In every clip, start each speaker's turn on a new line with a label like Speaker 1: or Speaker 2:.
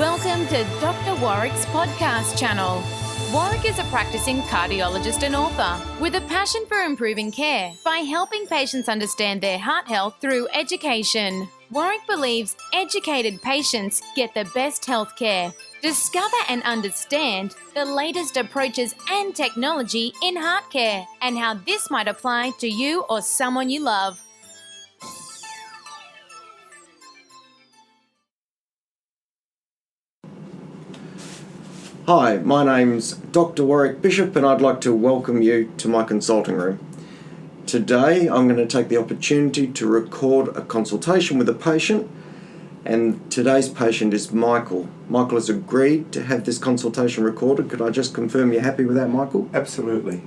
Speaker 1: Welcome to Dr. Warrick's podcast channel. Warrick is a practicing cardiologist and author with a passion for improving care by helping patients understand their heart health through education. Warrick believes educated patients get the best health care. Discover and understand the latest approaches and technology in heart care and how this might apply to you or someone you love.
Speaker 2: Hi, my name's Dr. Warrick Bishop and I'd like to welcome you to my consulting room. Today I'm going to take the opportunity to record a consultation with a patient, and today's patient is Michael. Michael has agreed to have this consultation recorded. Could I just confirm you're happy with that, Michael?
Speaker 3: Absolutely.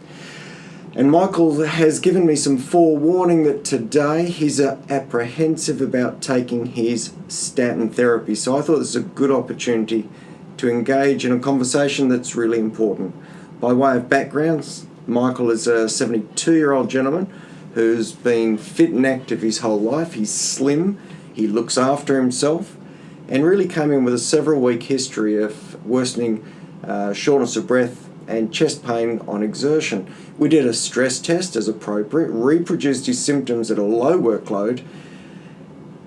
Speaker 2: And Michael has given me some forewarning that today he's apprehensive about taking his statin therapy, so I thought this is a good opportunity to engage in a conversation that's really important. By way of backgrounds, Michael is a 72-year-old gentleman who's been fit and active his whole life. He's slim, he looks after himself, and really came in with a several-week history of worsening shortness of breath and chest pain on exertion. We did a stress test as appropriate, reproduced his symptoms at a low workload,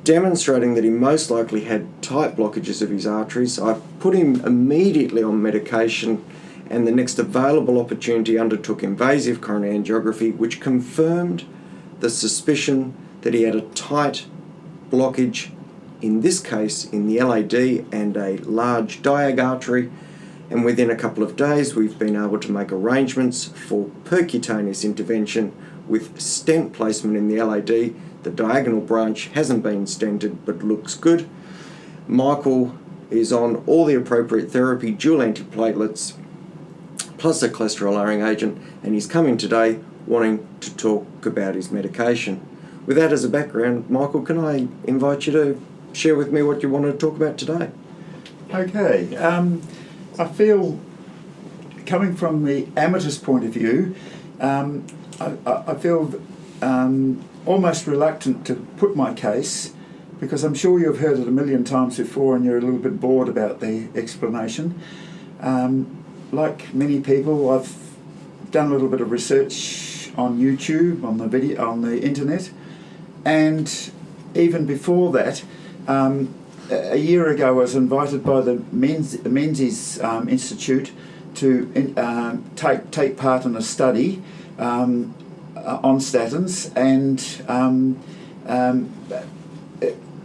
Speaker 2: demonstrating that he most likely had tight blockages of his arteries. I put him immediately on medication, and the next available opportunity undertook invasive coronary angiography, which confirmed the suspicion that he had a tight blockage, in this case in the LAD and a large diag artery. And within a couple of days we've been able to make arrangements for percutaneous intervention with stent placement in the LAD. The diagonal branch hasn't been stented but looks good. Michael is on all the appropriate therapy, dual antiplatelets, plus a cholesterol-lowering agent, and he's come in today wanting to talk about his medication. With that as a background, Michael, can I invite you to share with me what you want to talk about today?
Speaker 3: Okay. I feel, coming from the amateur's point of view, I feel almost reluctant to put my case, because I'm sure you've heard it a million times before and you're a little bit bored about the explanation. Like many people, I've done a little bit of research on YouTube, on the internet, and even before that, a year ago I was invited by the Menzies Institute to take part in a study on statins, and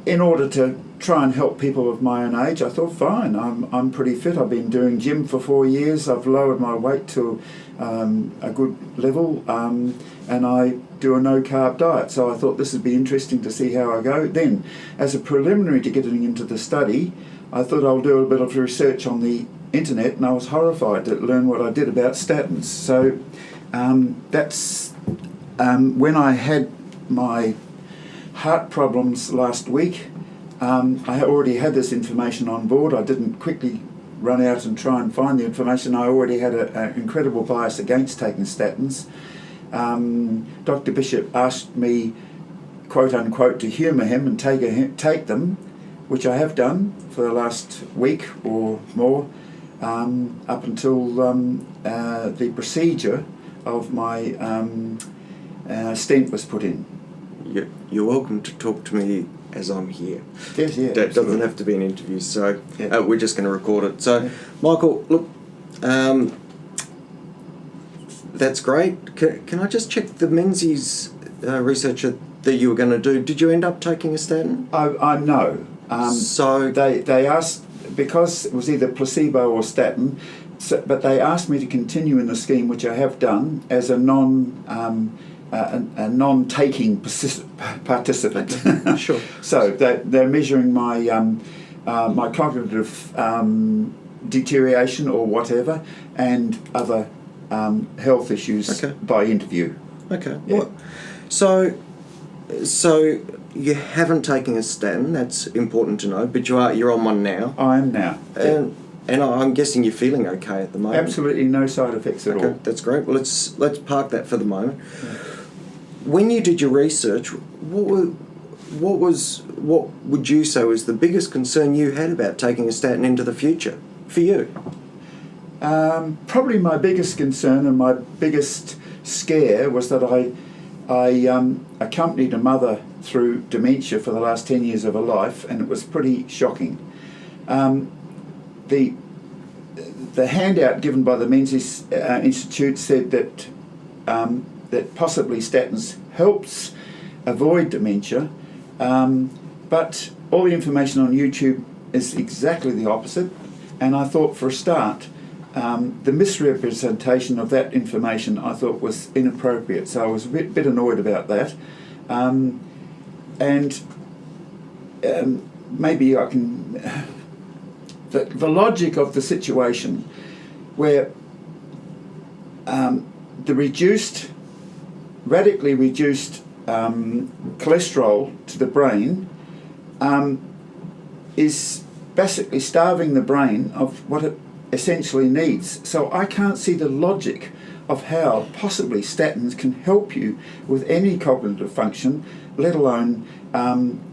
Speaker 3: in order to try and help people of my own age, I thought, fine, I'm pretty fit. I've been doing gym for 4 years. I've lowered my weight to a good level, and I do a no-carb diet. So I thought this would be interesting to see how I go. Then, as a preliminary to getting into the study, I thought I'll do a bit of research on the internet, and I was horrified to learn what I did about statins. So that's when I had my heart problems last week. I already had this information on board. I didn't quickly run out and try and find the information. I already had an incredible bias against taking statins. Dr. Bishop asked me, quote unquote, to humour him and take them, which I have done for the last week or more, up until the procedure of my stent was put in.
Speaker 2: You're welcome to talk to me as I'm here.
Speaker 3: Yes, yeah.
Speaker 2: That doesn't have to be an interview, so
Speaker 3: yeah.
Speaker 2: We're just going to record it. So, Michael, look, that's great. Can I just check the Menzies research that you were going to do? Did you end up taking a statin?
Speaker 3: I know.
Speaker 2: So
Speaker 3: they asked, because it was either placebo or statin, but they asked me to continue in the scheme, which I have done, as a non-taking participant.
Speaker 2: Okay. Sure.
Speaker 3: So they're measuring my my cognitive deterioration or whatever, and other health issues by interview.
Speaker 2: Okay.
Speaker 3: Yeah.
Speaker 2: Well, so you haven't taken a statin. That's important to know. But you're on one now.
Speaker 3: I am now.
Speaker 2: And I'm guessing you're feling okay at the moment.
Speaker 3: Absolutely no side effects at all.
Speaker 2: That's great. Well, let's park that for the moment. Yeah. When you did your research, what would you say was the biggest concern you had about taking a statin into the future for you?
Speaker 3: Probably my biggest concern and my biggest scare was that I accompanied a mother through dementia for the last 10 years of her life, and it was pretty shocking. The handout given by the Menzies Institute said that that possibly statins helps avoid dementia, but all the information on YouTube is exactly the opposite. And I thought, for a start, the misrepresentation of that information I thought was inappropriate. So I was a bit annoyed about that. Maybe I can... The logic of the situation where the radically reduced cholesterol to the brain is basically starving the brain of what it essentially needs. So I can't see the logic of how possibly statins can help you with any cognitive function, let alone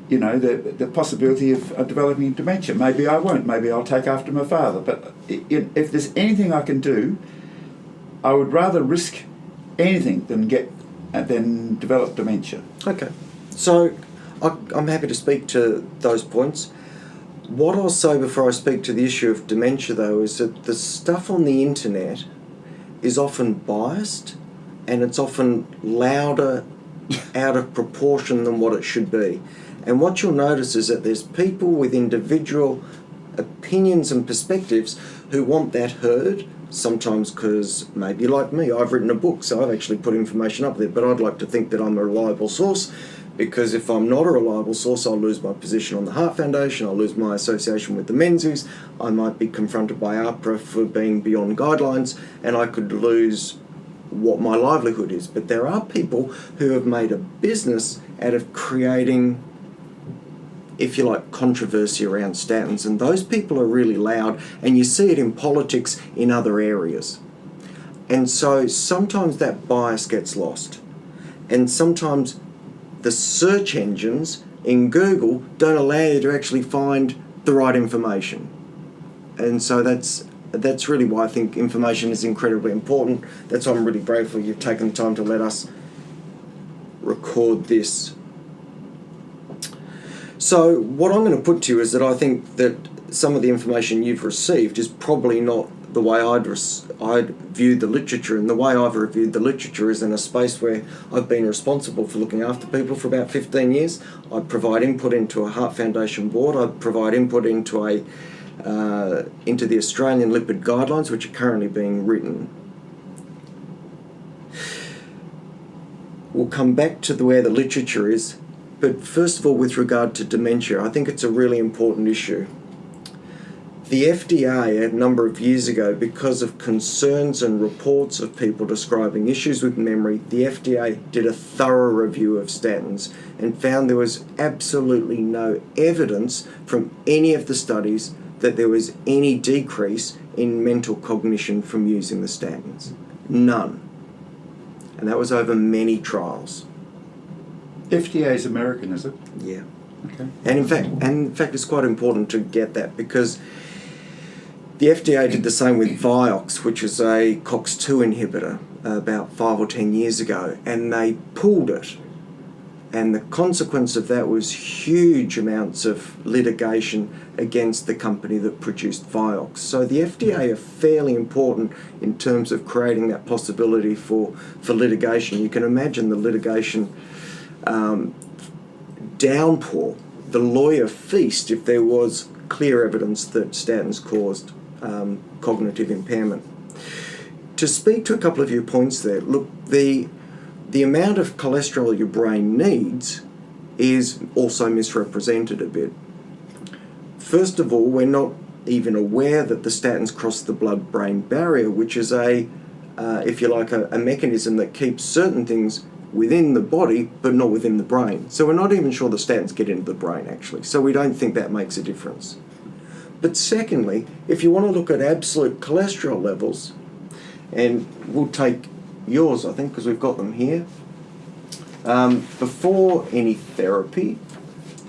Speaker 3: the possibility of developing dementia. Maybe I won't. Maybe I'll take after my father. But if there's anything I can do, I would rather risk anything than develop dementia.
Speaker 2: Okay. So I'm happy to speak to those points. What I'll say before I speak to the issue of dementia, though, is that the stuff on the internet is often biased, and it's often louder out of proportion than what it should be. And what you'll notice is that there's people with individual opinions and perspectives who want that heard, sometimes because maybe like me, I've written a book, so I've actually put information up there, but I'd like to think that I'm a reliable source, because if I'm not a reliable source, I'll lose my position on the Heart Foundation, I'll lose my association with the Menzies, I might be confronted by APRA for being beyond guidelines, and I could lose what my livelihood is. But there are people who have made a business out of creating, if you like, controversy around statins, and those people are really loud, and you see it in politics in other areas. And so sometimes that bias gets lost, and sometimes the search engines in Google don't allow you to actually find the right information. And so that's really why I think information is incredibly important. That's why I'm really grateful you've taken the time to let us record this. So what I'm going to put to you is that I think that some of the information you've received is probably not the way I'd viewed the literature, and the way I've reviewed the literature is in a space where I've been responsible for looking after people for about 15 years. I provide input into a Heart Foundation board. I provide input into the Australian lipid guidelines, which are currently being written. We'll come back to where the literature is, but first of all, with regard to dementia, I think it's a really important issue. The FDA, a number of years ago, because of concerns and reports of people describing issues with memory, the FDA did a thorough review of statins and found there was absolutely no evidence from any of the studies that there was any decrease in mental cognition from using the statins. None. And that was over many trials.
Speaker 3: FDA is American, is it?
Speaker 2: Yeah.
Speaker 3: Okay.
Speaker 2: And in fact, it's quite important to get that, because the FDA did the same with Vioxx, which is a COX-2 inhibitor, about 5 or 10 years ago, and they pulled it. And the consequence of that was huge amounts of litigation against the company that produced Vioxx. So the FDA are fairly important in terms of creating that possibility for litigation. You can imagine the litigation downpour, the lawyer feast, if there was clear evidence that statins caused cognitive impairment. To speak to a couple of your points there, look, the amount of cholesterol your brain needs is also misrepresented a bit. First of all, we're not even aware that the statins cross the blood-brain barrier, which is if you like, a mechanism that keeps certain things within the body but not within the brain. So we're not even sure the statins get into the brain, actually. So we don't think that makes a difference. But secondly, if you want to look at absolute cholesterol levels, and we'll take yours, I think, because we've got them here. Before any therapy,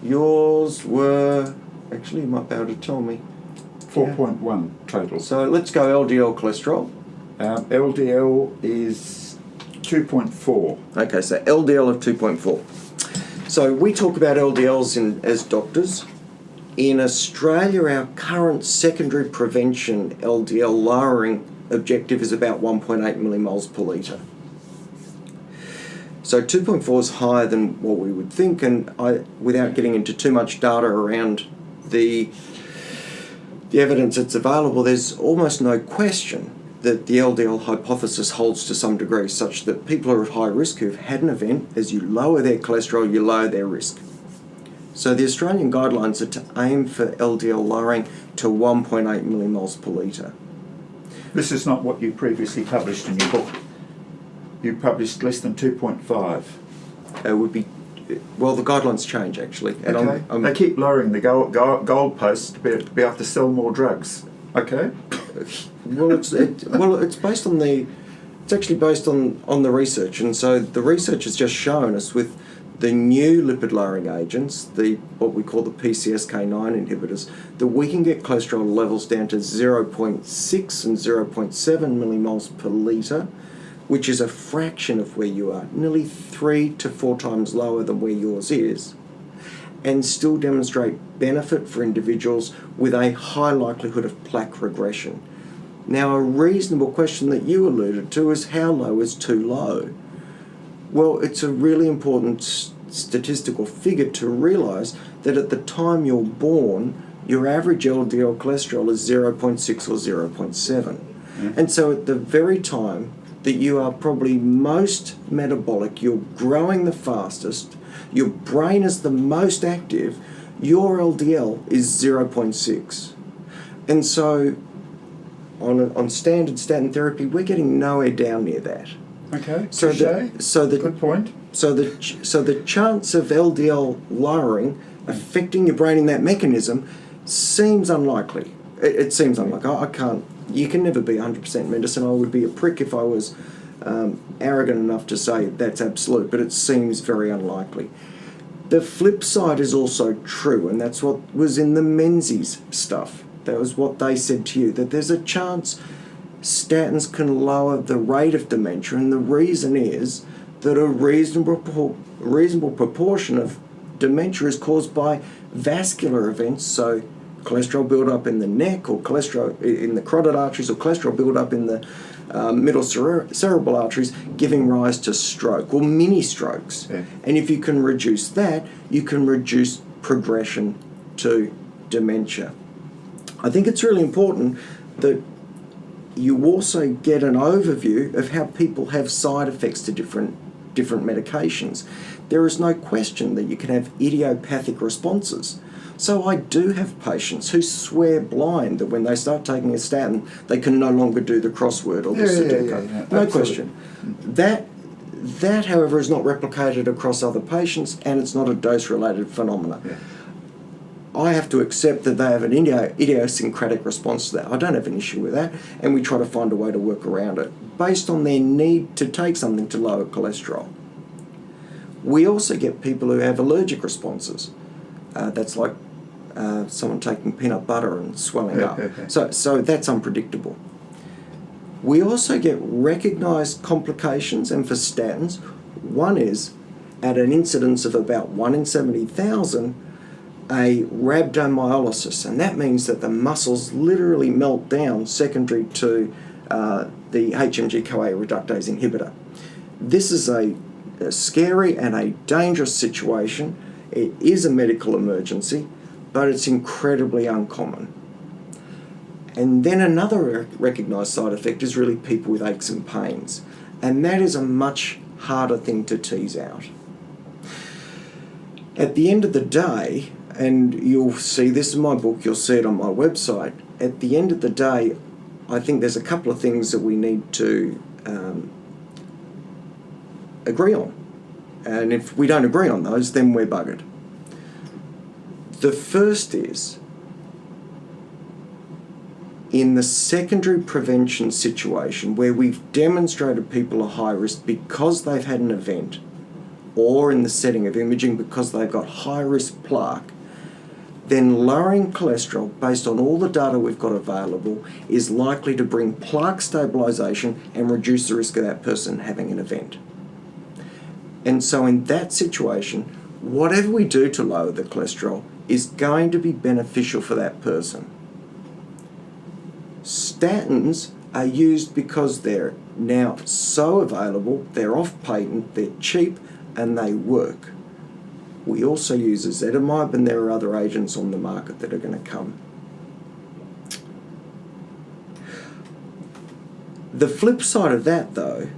Speaker 2: Yours were, actually you might be able to tell me.
Speaker 3: 4.1 total.
Speaker 2: So let's go LDL cholesterol.
Speaker 3: LDL is 2.4.
Speaker 2: Okay, so LDL of 2.4. So we talk about LDLs as doctors. In Australia, our current secondary prevention LDL lowering objective is about 1.8 millimoles per litre. So 2.4 is higher than what we would think, and without getting into too much data around the evidence that's available, there's almost no question that the LDL hypothesis holds to some degree, such that people who are at high risk who've had an event, as you lower their cholesterol, you lower their risk. So the Australian guidelines are to aim for LDL lowering to 1.8 millimoles per litre.
Speaker 3: This is not what you previously published in your book. You published less than 2.5.
Speaker 2: It would be, well, the guidelines change actually. And
Speaker 3: Okay. They keep lowering the goalposts to be able to sell more drugs. Okay.
Speaker 2: Well, it's based on it's actually based on the research, and so the research has just shown us with the new lipid-lowering agents, what we call the PCSK9 inhibitors, that we can get cholesterol levels down to 0.6 and 0.7 millimoles per litre, which is a fraction of where you are, nearly 3 to 4 times lower than where yours is, and still demonstrate benefit for individuals with a high likelihood of plaque regression. Now, a reasonable question that you alluded to is how low is too low? Well, it's a really important statistical figure to realise that at the time you're born, your average LDL cholesterol is 0.6 or 0.7. And so at the very time that you are probably most metabolic, you're growing the fastest, your brain is the most active, your LDL is 0.6. And so on standard statin therapy, we're getting nowhere down near that.
Speaker 3: Okay.
Speaker 2: Good
Speaker 3: point.
Speaker 2: So the chance of LDL lowering affecting your brain in that mechanism seems unlikely. It seems unlikely. I can't. You can never be 100% medicine. I would be a prick if I was arrogant enough to say that's absolute, but it seems very unlikely. The flip side is also true, and that's what was in the Menzies stuff. That was what they said to you, that there's a chance statins can lower the rate of dementia, and the reason is that a reasonable proportion of dementia is caused by vascular events, so cholesterol build-up in the neck, or cholesterol in the carotid arteries, or cholesterol build-up in the middle cerebral arteries, giving rise to stroke, or mini-strokes.
Speaker 3: Yeah.
Speaker 2: And if you can reduce that, you can reduce progression to dementia. I think it's really important that you also get an overview of how people have side effects to different medications. There is no question that you can have idiopathic responses. So I do have patients who swear blind that when they start taking a statin, they can no longer do the crossword or the Sudoku. No question. That, however, is not replicated across other patients, and it's not a dose-related phenomenon.
Speaker 3: Yeah.
Speaker 2: I have to accept that they have an idiosyncratic response to that. I don't have an issue with that, and we try to find a way to work around it based on their need to take something to lower cholesterol. We also get people who have allergic responses. That's like someone taking peanut butter and swelling up. So that's unpredictable. We also get recognised complications, and for statins, one is at an incidence of about 1 in 70,000, a rhabdomyolysis, and that means that the muscles literally melt down secondary to the HMG-CoA reductase inhibitor. This is a scary and a dangerous situation. It is a medical emergency, but it's incredibly uncommon. And then another recognised side effect is really people with aches and pains, and that is a much harder thing to tease out. At the end of the day, and you'll see this in my book, you'll see it on my website, at the end of the day, I think there's a couple of things that we need to agree on. And if we don't agree on those, then we're buggered. The first is, in the secondary prevention situation where we've demonstrated people are high risk because they've had an event, or in the setting of imaging because they've got high-risk plaque, then lowering cholesterol based on all the data we've got available is likely to bring plaque stabilisation and reduce the risk of that person having an event. And so in that situation, whatever we do to lower the cholesterol is going to be beneficial for that person. Statins are used because they're now so available, they're off patent, they're cheap, and they work. We also use ezetimibe, and there are other agents on the market that are going to come. The flip side of that, though,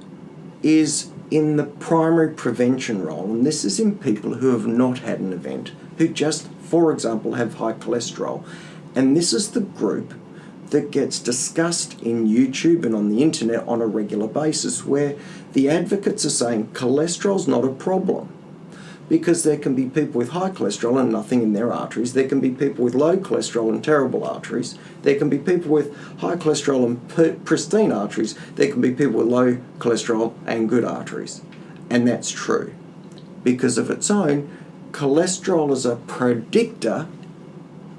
Speaker 2: is in the primary prevention role, and this is in people who have not had an event, who just, for example, have high cholesterol. And this is the group that gets discussed in YouTube and on the internet on a regular basis, where the advocates are saying cholesterol's not a problem. Because there can be people with high cholesterol and nothing in their arteries. There can be people with low cholesterol and terrible arteries. There can be people with high cholesterol and pristine arteries. There can be people with low cholesterol and good arteries. And that's true. Because of its own, cholesterol as a predictor,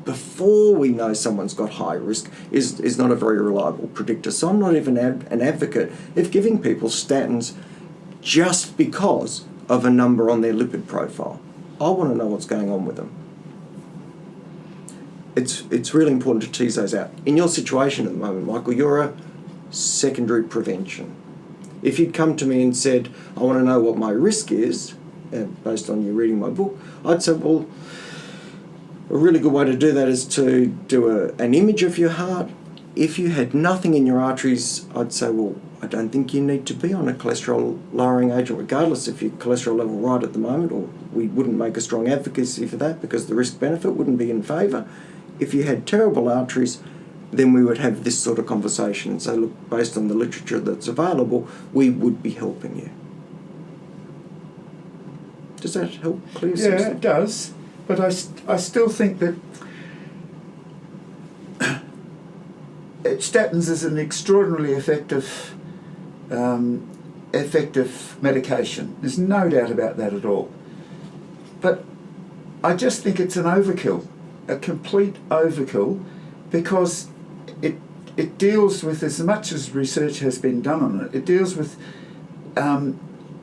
Speaker 2: before we know someone's got high risk, is not a very reliable predictor. So I'm not even an advocate of giving people statins just because of a number on their lipid profile. I want to know what's going on with them. It's really important to tease those out. In your situation at the moment, Michael, you're a secondary prevention. If you'd come to me and said, I want to know what my risk is, based on you reading my book, I'd say, well, a really good way to do that is to do an image of your heart. If you had nothing in your arteries, I'd say, well, I don't think you need to be on a cholesterol lowering agent regardless if your cholesterol level right at the moment, or we wouldn't make a strong advocacy for that because the risk benefit wouldn't be in favour. If you had terrible arteries, then we would have this sort of conversation and say, look, based on the literature that's available, we would be helping you. Does that help clear some stuff?
Speaker 3: Yeah, it does. But I still think that statins is an extraordinarily effective medication. There's no doubt about that at all. But I just think it's an overkill, a complete overkill, because it deals with, as much as research has been done on it, it deals with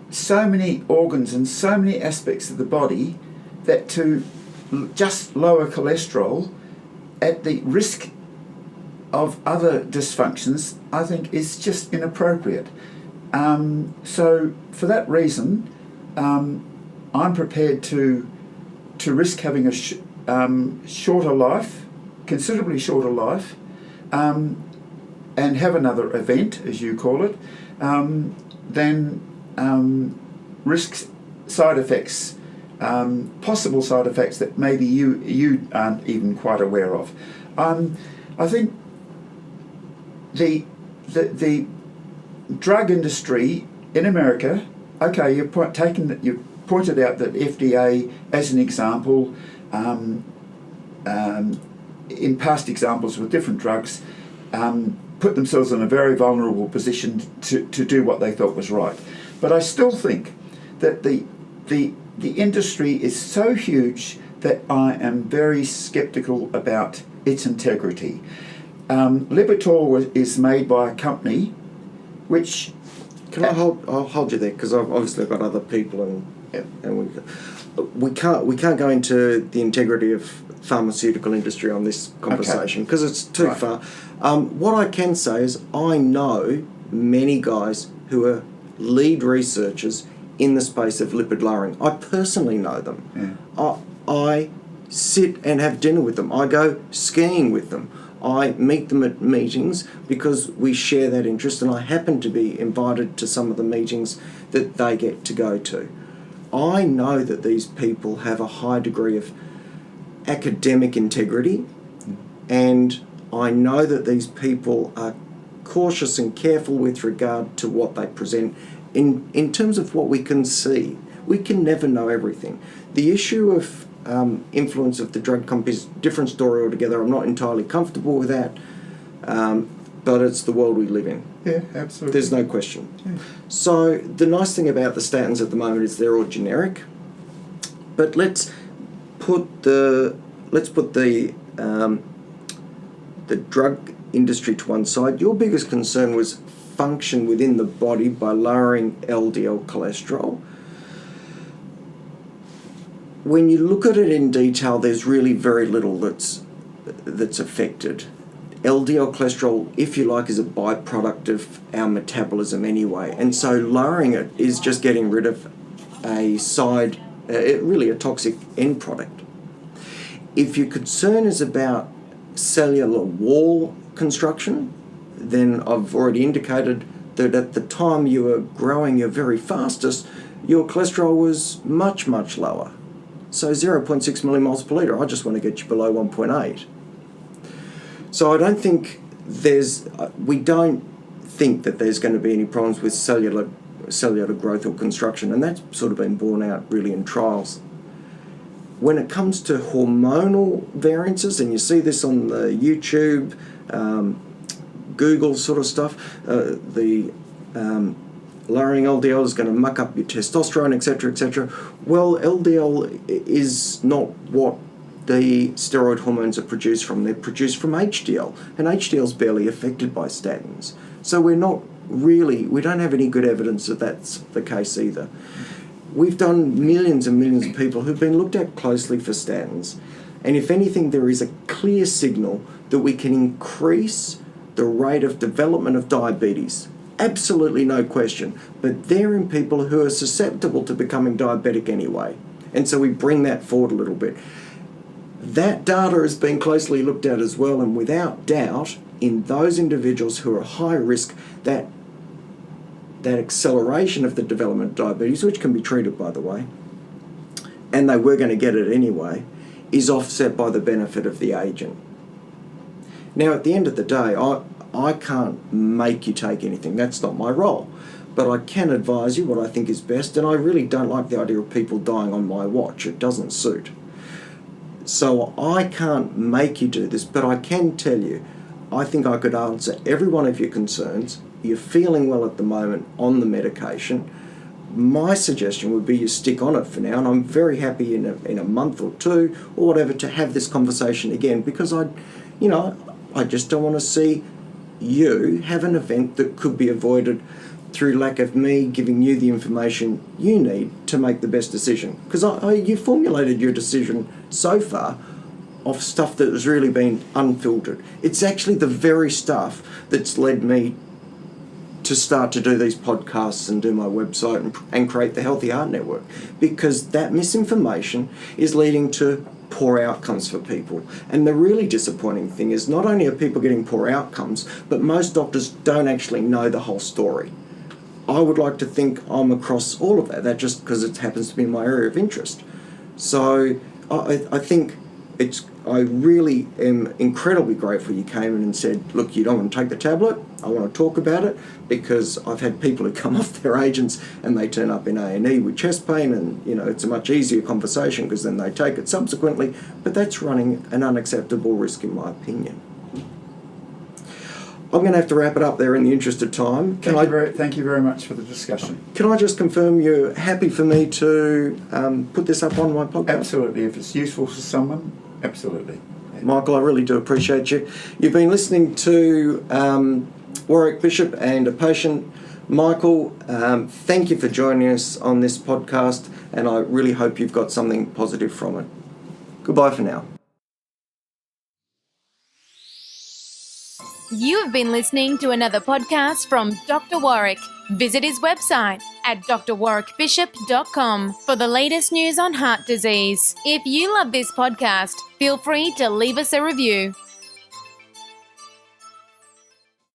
Speaker 3: so many organs and so many aspects of the body that to just lower cholesterol at the risk of other dysfunctions, I think is just inappropriate. So for that reason, I'm prepared to risk having a shorter life, considerably shorter life, and have another event, as you call it, than risk side effects, possible side effects that maybe you aren't even quite aware of. I think the drug industry in America, okay, you've pointed out that FDA, as an example, in past examples with different drugs, put themselves in a very vulnerable position to do what they thought was right. But I still think that the industry is so huge that I am very sceptical about its integrity. Lipitor is made by a company which...
Speaker 2: I'll hold you there, because I've obviously got other people and we can't go into the integrity of pharmaceutical industry on this conversation because it's too far. What I can say is I know many guys who are lead researchers in the space of lipid lowering. I personally know them. Yeah. I sit and have dinner with them. I go skiing with them. I meet them at meetings because we share that interest, and I happen to be invited to some of the meetings that they get to go to. I know that these people have a high degree of academic integrity, and I know that these people are cautious and careful with regard to what they present in terms of what we can see. We can never know everything. The issue of influence of the drug companies, different story altogether. I'm not entirely comfortable with that. but it's the world we live in.
Speaker 3: Yeah, absolutely.
Speaker 2: There's no question.
Speaker 3: Yeah.
Speaker 2: So the nice thing about the statins at the moment is they're all generic, but let's put the drug industry to one side. Your biggest concern was function within the body by lowering LDL cholesterol. When you look at it in detail, there's really very little that's affected. LDL cholesterol, if you like, is a byproduct of our metabolism anyway, and so lowering it is just getting rid of really a toxic end product. If your concern is about cellular wall construction, then I've already indicated that at the time you were growing your very fastest, your cholesterol was much, much lower. So 0.6 millimoles per litre, I just want to get you below 1.8. So I don't think we don't think that there's going to be any problems with cellular growth or construction, and that's sort of been borne out really in trials. When it comes to hormonal variances, and you see this on the YouTube, Google sort of stuff, the lowering LDL is going to muck up your testosterone, etc., etc. Well, LDL is not what the steroid hormones are produced from. They're produced from HDL, and HDL is barely affected by statins. So we don't have any good evidence that that's the case either. We've done millions and millions of people who've been looked at closely for statins, and if anything, there is a clear signal that we can increase the rate of development of diabetes. Absolutely no question, but they're in people who are susceptible to becoming diabetic anyway, and so we bring that forward a little bit. That data has been closely looked at as well, and without doubt, in those individuals who are high risk, that acceleration of the development of diabetes, which can be treated, by the way, and they were going to get it anyway, is offset by the benefit of the agent. Now, at the end of the day, I can't make you take anything. That's not my role. But I can advise you what I think is best, and I really don't like the idea of people dying on my watch. It doesn't suit. So I can't make you do this, but I can tell you, I think I could answer every one of your concerns. You're feeling well at the moment on the medication. My suggestion would be you stick on it for now, and I'm very happy in a month or two or whatever to have this conversation again, because I just don't want to see you have an event that could be avoided through lack of me giving you the information you need to make the best decision. Because you formulated your decision so far of stuff that has really been unfiltered. It's actually the very stuff that's led me to start to do these podcasts and do my website and create the Healthy Heart Network, because that misinformation is leading to poor outcomes for people. And the really disappointing thing is not only are people getting poor outcomes, but most doctors don't actually know the whole story. I would like to think I'm across all of that just because it happens to be my area of interest. So I think I really am incredibly grateful you came in and said, look, you don't want to take the tablet, I want to talk about it, because I've had people who come off their agents and they turn up in A&E with chest pain, and it's a much easier conversation because then they take it subsequently, but that's running an unacceptable risk in my opinion. I'm going to have to wrap it up there in the interest of time.
Speaker 3: Thank you very much for the discussion.
Speaker 2: Can I just confirm you're happy for me to put this up on my podcast?
Speaker 3: Absolutely. If it's useful for someone, absolutely. Yeah.
Speaker 2: Michael, I really do appreciate you. You've been listening to Warrick Bishop and a patient. Michael, thank you for joining us on this podcast, and I really hope you've got something positive from it. Goodbye for now.
Speaker 1: You have been listening to another podcast from Dr. Warrick. Visit his website at drwarrickbishop.com for the latest news on heart disease. If you love this podcast, feel free to leave us a review.